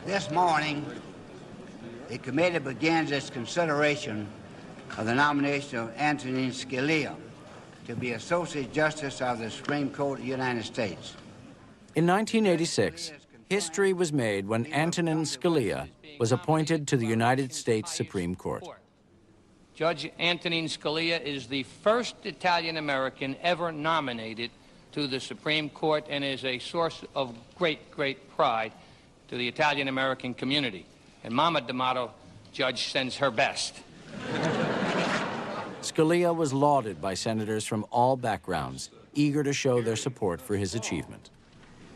This morning, the committee begins its consideration of the nomination of Antonin Scalia to be Associate Justice of the Supreme Court of the United States. In 1986, history was made when Antonin Scalia was appointed to the United States Supreme Court. Judge Antonin Scalia is the first Italian-American ever nominated to the Supreme Court and is a source of great, great pride to the Italian-American community. And Mama D'Amato, Judge, sends her best. Scalia was lauded by senators from all backgrounds, eager to show their support for his achievement.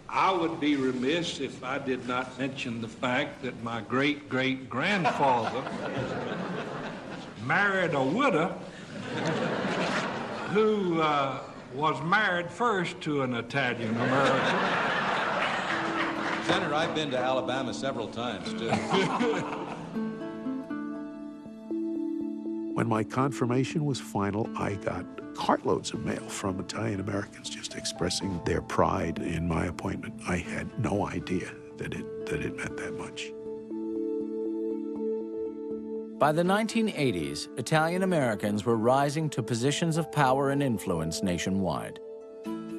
I would be remiss if I did not mention the fact that my great-great-grandfather married a widow who was married first to an Italian-American. Senator, I've been to Alabama several times, too. When my confirmation was final, I got cartloads of mail from Italian Americans just expressing their pride in my appointment. I had no idea that it meant that much. By the 1980s, Italian Americans were rising to positions of power and influence nationwide.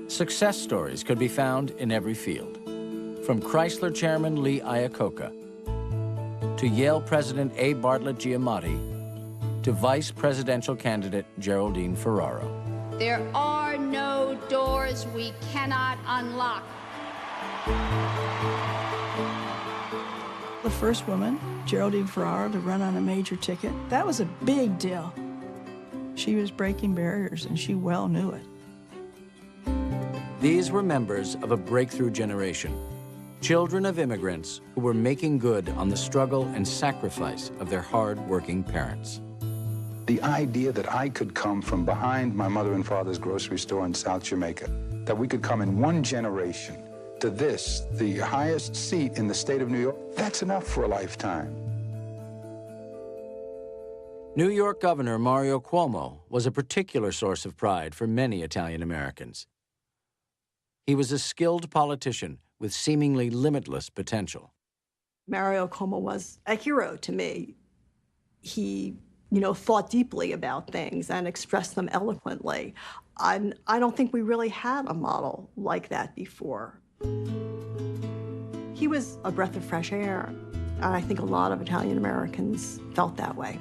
Success stories could be found in every field, from Chrysler Chairman Lee Iacocca to Yale President A. Bartlett Giamatti to Vice Presidential candidate Geraldine Ferraro. There are no doors we cannot unlock. The first woman, Geraldine Ferraro, to run on a major ticket, that was a big deal. She was breaking barriers, and she well knew it. These were members of a breakthrough generation, children of immigrants who were making good on the struggle and sacrifice of their hard-working parents. The idea that I could come from behind my mother and father's grocery store in South Jamaica, that we could come in one generation to this, the highest seat in the state of New York, that's enough for a lifetime. New York Governor Mario Cuomo was a particular source of pride for many Italian Americans. He was a skilled politician with seemingly limitless potential. Mario Cuomo was a hero to me. He, thought deeply about things and expressed them eloquently. I don't think we really had a model like that before. He was a breath of fresh air, and I think a lot of Italian Americans felt that way.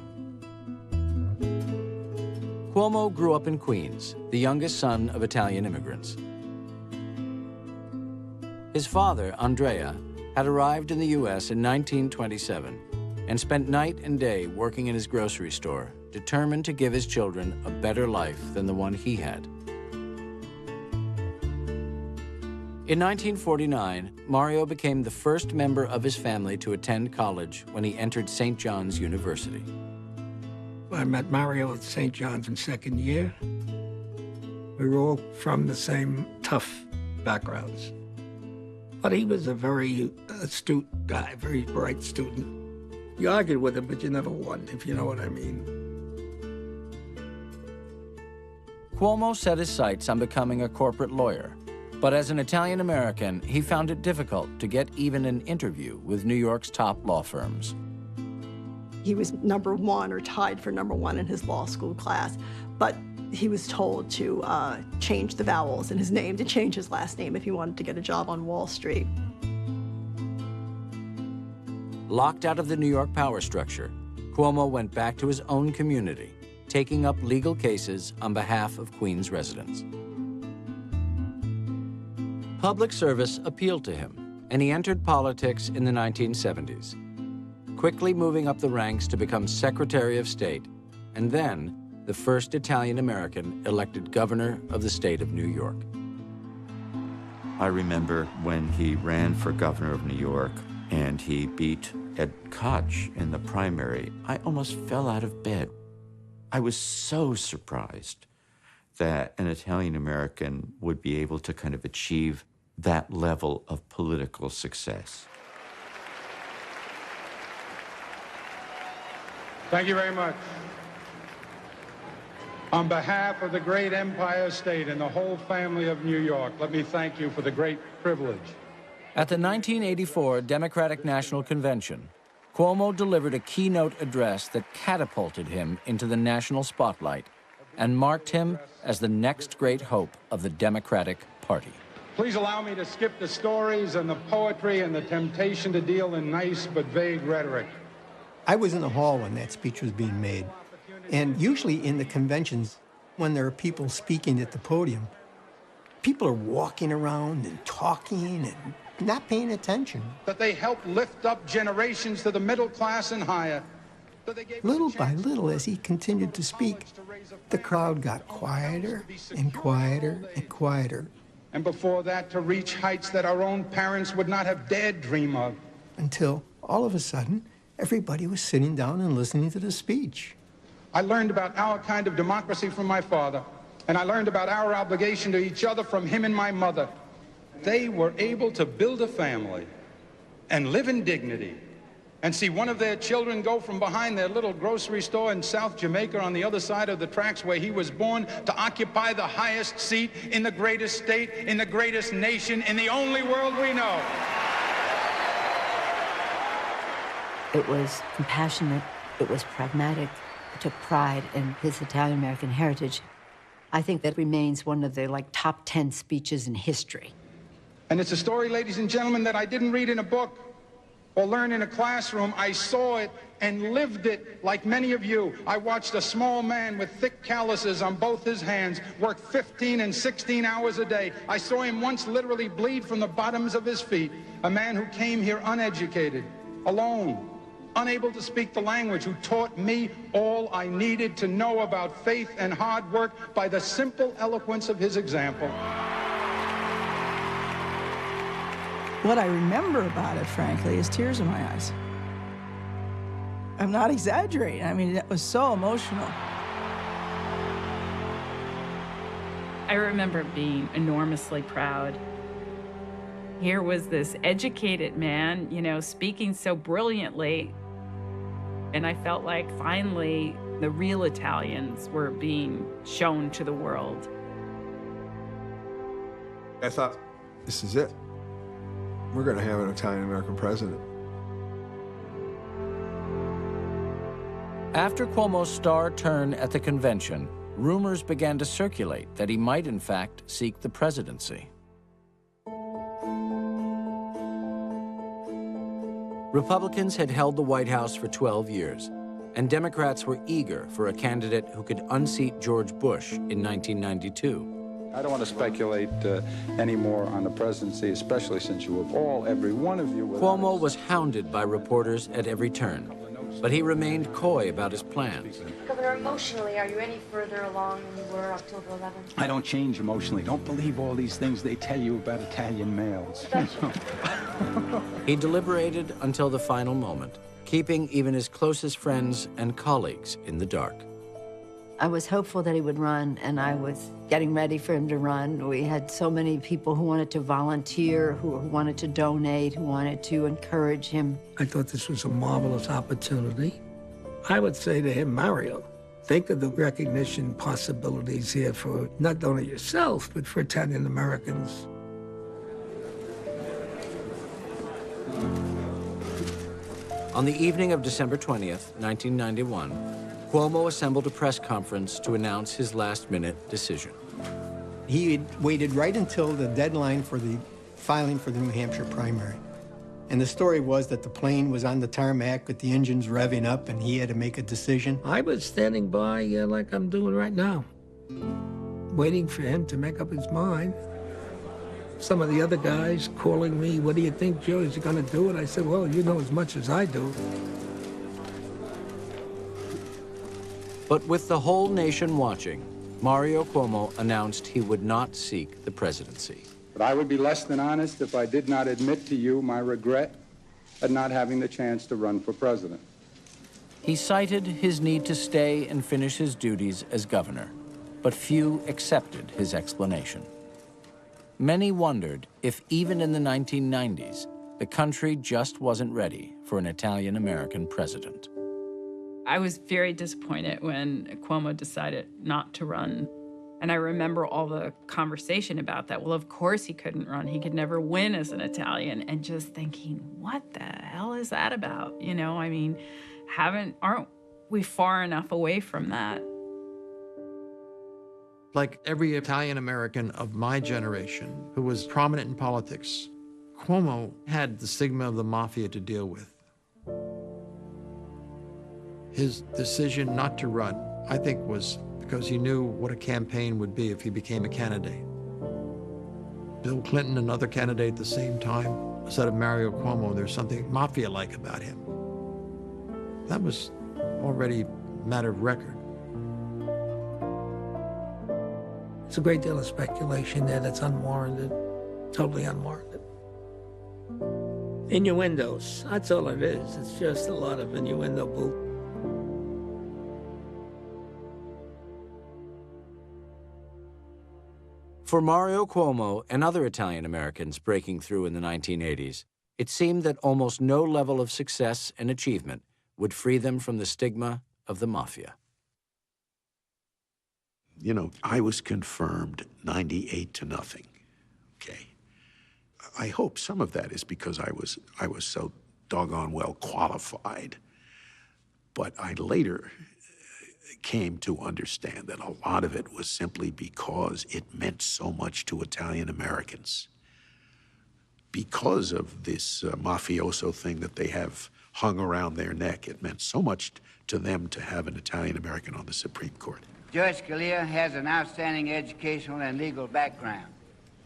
Cuomo grew up in Queens, the youngest son of Italian immigrants. His father, Andrea, had arrived in the U.S. in 1927 and spent night and day working in his grocery store, determined to give his children a better life than the one he had. In 1949, Mario became the first member of his family to attend college when he entered St. John's University. I met Mario at St. John's in second year. We were all from the same tough backgrounds. But he was a very astute guy, very bright student. You argued with him, but you never won, if you know what I mean. Cuomo set his sights on becoming a corporate lawyer, but as an Italian American, he found it difficult to get even an interview with New York's top law firms. He was number one or tied for number one in his law school class, but he was told to change the vowels in his name, to change his last name if he wanted to get a job on Wall Street. Locked out of the New York power structure, Cuomo went back to his own community, taking up legal cases on behalf of Queens residents. Public service appealed to him, and he entered politics in the 1970s, quickly moving up the ranks to become Secretary of State, and then the first Italian-American elected governor of the state of New York. I remember when he ran for governor of New York and he beat Ed Koch in the primary, I almost fell out of bed. I was so surprised that an Italian-American would be able to kind of achieve that level of political success. Thank you very much. On behalf of the great Empire State and the whole family of New York, let me thank you for the great privilege At the 1984 Democratic National Convention, Cuomo delivered a keynote address that catapulted him into the national spotlight and marked him as the next great hope of the Democratic Party. Please allow me to skip the stories and the poetry and the temptation to deal in nice but vague rhetoric. I was in the hall when that speech was being made. And usually in the conventions, when there are people speaking at the podium, people are walking around and talking and not paying attention. That they helped lift up generations to the middle class and higher. Little by little, as he continued to speak, the crowd got quieter and quieter and quieter. And before that, to reach heights that our own parents would not have dared dream of. Until, all of a sudden, everybody was sitting down and listening to the speech. I learned about our kind of democracy from my father, and I learned about our obligation to each other from him and my mother. They were able to build a family and live in dignity and see one of their children go from behind their little grocery store in South Jamaica on the other side of the tracks where he was born to occupy the highest seat in the greatest state, in the greatest nation, in the only world we know. It was compassionate, it was pragmatic, it took pride in his Italian-American heritage. I think that remains one of the top 10 speeches in history. And it's a story, ladies and gentlemen, that I didn't read in a book or learn in a classroom. I saw it and lived it like many of you. I watched a small man with thick calluses on both his hands work 15 and 16 hours a day. I saw him once literally bleed from the bottoms of his feet. A man who came here uneducated, alone, unable to speak the language, who taught me all I needed to know about faith and hard work by the simple eloquence of his example. What I remember about it, frankly, is tears in my eyes. I'm not exaggerating. I mean, it was so emotional. I remember being enormously proud. Here was this educated man, speaking so brilliantly. And I felt like finally the real Italians were being shown to the world. I thought, this is it. We're going to have an Italian-American president. After Cuomo's star turn at the convention, rumors began to circulate that he might, in fact, seek the presidency. Republicans had held the White House for 12 years, and Democrats were eager for a candidate who could unseat George Bush in 1992. I don't want to speculate anymore on the presidency, especially since you have all, every one of you... Cuomo was hounded by reporters at every turn, but he remained coy about his plans. Governor, emotionally, are you any further along than you were October 11th? I don't change emotionally. Don't believe all these things they tell you about Italian males. He deliberated until the final moment, keeping even his closest friends and colleagues in the dark. I was hopeful that he would run, and I was getting ready for him to run. We had so many people who wanted to volunteer, who wanted to donate, who wanted to encourage him. I thought this was a marvelous opportunity. I would say to him, Mario, think of the recognition possibilities here for not only yourself, but for Italian Americans. On the evening of December 20th, 1991, Cuomo assembled a press conference to announce his last-minute decision. He had waited right until the deadline for the filing for the New Hampshire primary. And the story was that the plane was on the tarmac with the engines revving up and he had to make a decision. I was standing by like I'm doing right now, waiting for him to make up his mind. Some of the other guys calling me, what do you think, Joe, is he gonna do it? I said, well, you know as much as I do. But with the whole nation watching, Mario Cuomo announced he would not seek the presidency. But I would be less than honest if I did not admit to you my regret at not having the chance to run for president. He cited his need to stay and finish his duties as governor, but few accepted his explanation. Many wondered if even in the 1990s, the country just wasn't ready for an Italian-American president. I was very disappointed when Cuomo decided not to run. And I remember all the conversation about that. Well, of course he couldn't run. He could never win as an Italian. And just thinking, what the hell is that about? You know, I mean, aren't we far enough away from that? Like every Italian American of my generation who was prominent in politics, Cuomo had the stigma of the mafia to deal with. His decision not to run, I think, was because he knew what a campaign would be if he became a candidate. Bill Clinton, another candidate at the same time, instead of Mario Cuomo, there's something mafia-like about him. That was already a matter of record. It's a great deal of speculation there that's unwarranted, totally unwarranted. Innuendos, that's all it is. It's just a lot of innuendo boot. For Mario Cuomo and other Italian Americans breaking through in the 1980s, it seemed that almost no level of success and achievement would free them from the stigma of the mafia. You know, I was confirmed 98-0, okay? I hope some of that is because I was so doggone well qualified. But I later came to understand that a lot of it was simply because it meant so much to Italian Americans. Because of this mafioso thing that they have hung around their neck, it meant so much to them to have an Italian American on the Supreme Court. Judge Scalia has an outstanding educational and legal background.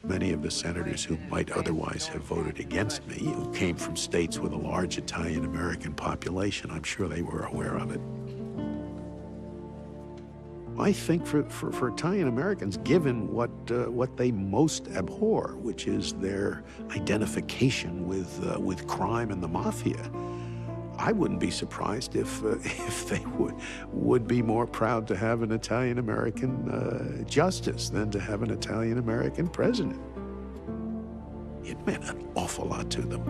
Many of the senators who might otherwise have voted against me, who came from states with a large Italian American population, I'm sure they were aware of it. I think for Italian Americans, given what they most abhor, which is their identification with crime and the mafia, I wouldn't be surprised if they would be more proud to have an Italian American justice than to have an Italian American president. It meant an awful lot to them.